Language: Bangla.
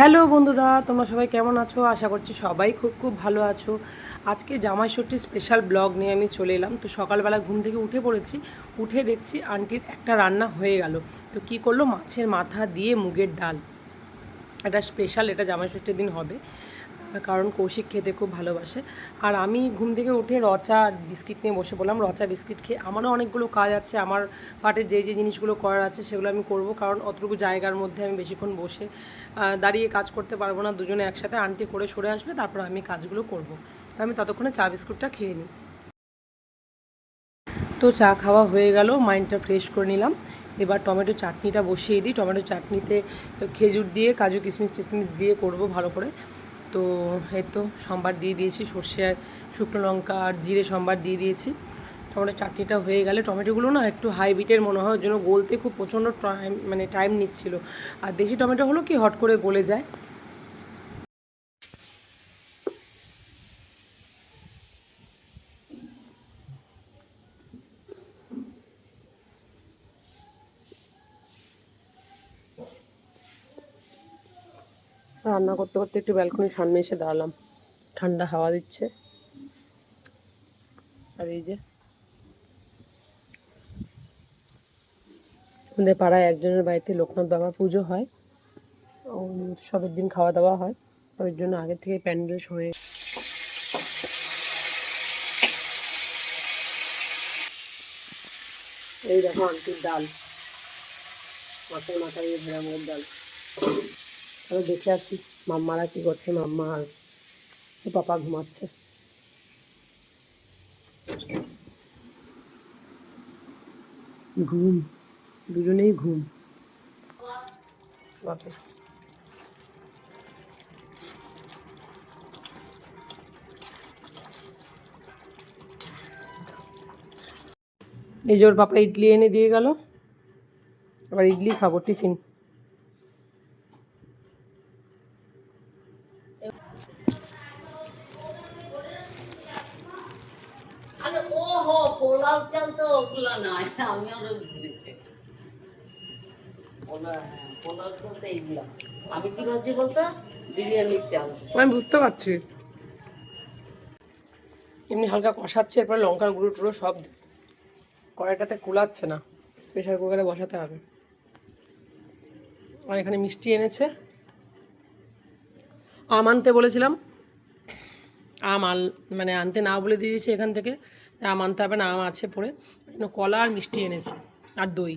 হ্যালো বন্ধুরা, তোমরা সবাই কেমন আছো? আশা করছি সবাই খুব খুব ভালো আছো। আজকে জামাই ষষ্ঠীর স্পেশাল ব্লগ নিয়ে আমি চলে এলাম। তো সকালবেলা ঘুম থেকে উঠে পড়েছি, উঠে দেখছি আন্টির একটা রান্না হয়ে গেল। তো কী করলো, মাছের মাথা দিয়ে মুগের ডাল। এটা স্পেশাল, এটা জামাই ষষ্ঠীর দিন হবে, কারণ কৌশিক খেতে খুব ভালোবাসে। আর আমি ঘুম থেকে উঠে রচা বিস্কিট নিয়ে বসে পড়লাম। রচা বিস্কিট খেয়ে আমারও অনেকগুলো কাজ আছে, আমার পাটে যে যে জিনিসগুলো করার আছে সেগুলো আমি করব, কারণ অতটুকু জায়গার মধ্যে আমি বেশিক্ষণ বসে দাঁড়িয়ে কাজ করতে পারবো না। দুজনে একসাথে আন্টি করে সরে আসবে, তারপর আমি কাজগুলো করব। তো আমি ততক্ষণে চা বিস্কুটটা খেয়ে নিই। তো চা খাওয়া হয়ে গেল, মাইন্ডটা ফ্রেশ করে নিলাম। এবার টমেটো চাটনিটা বসিয়ে দিই। টমেটো চাটনিতে খেজুর দিয়ে কাজু কিশমিশ টিশমিশ দিয়ে করব ভালো করে। তো এই তো সম্বার দিয়ে দিয়েছি, সর্ষে আর শুকনো লঙ্কা আর জিরে সম্বার দিয়ে দিয়েছি। টমেটো চাটনিটা হয়ে গেলে, টমেটোগুলো না একটু হাই বিটের মনে হয়, ওর জন্য গলতে খুব প্রচণ্ড টাইম নিচ্ছিল। আর দেশি টমেটো হলো কি হট করে গলে যায়। রান্না করতে করতে একটু ব্যালকনির সামনে এসে দাঁড়ালাম, ঠান্ডা হাওয়া দিচ্ছে। আর এই যে আমাদের পাড়ায় একজনের বাড়িতে লোকনাথ বাবার পুজো হয়, উৎসবের দিন খাওয়া দাওয়া হয়। ওই জন্য আগে থেকে প্যান্ডেল সরে। এই দেখো আন্টির ডাল, মাছের মাথা দিয়ে ভেড়া মুগের ডাল। তাহলে দেখে আসি মাম্মারা কী করছে। মাম্মা আর পাপা ঘুমাচ্ছে। ঘুম, দুজনেই ঘুম। বাপরে, এই যে ওর পাপা ইডলি এনে দিয়ে গেল, আবার ইডলি খাবো টিফিন। পোলাও চাল তো ওগুলা নয়, আমি আরো ভুলেছি। পোলাও চাল তো এইগুলা। আমি কি ভাবছি বলতো, বিরিয়ানি চাল। আমি বুঝতে পারছি, এমনি হালকা কষাচ্ছে, এরপরে লঙ্কার গুঁড়ো টুড়ো সব। কড়াইটাতে কুলাচ্ছে না, প্রেশার কুকারে বসাতে হবে। আর এখানে মিষ্টি এনেছে, আম আনতে বলেছিলাম, মানে আনতে না বলে দিয়েছি এখান থেকে, আম আনতে হবে না, আম আছে পড়ে। কলা আর মিষ্টি এনেছে আর দই।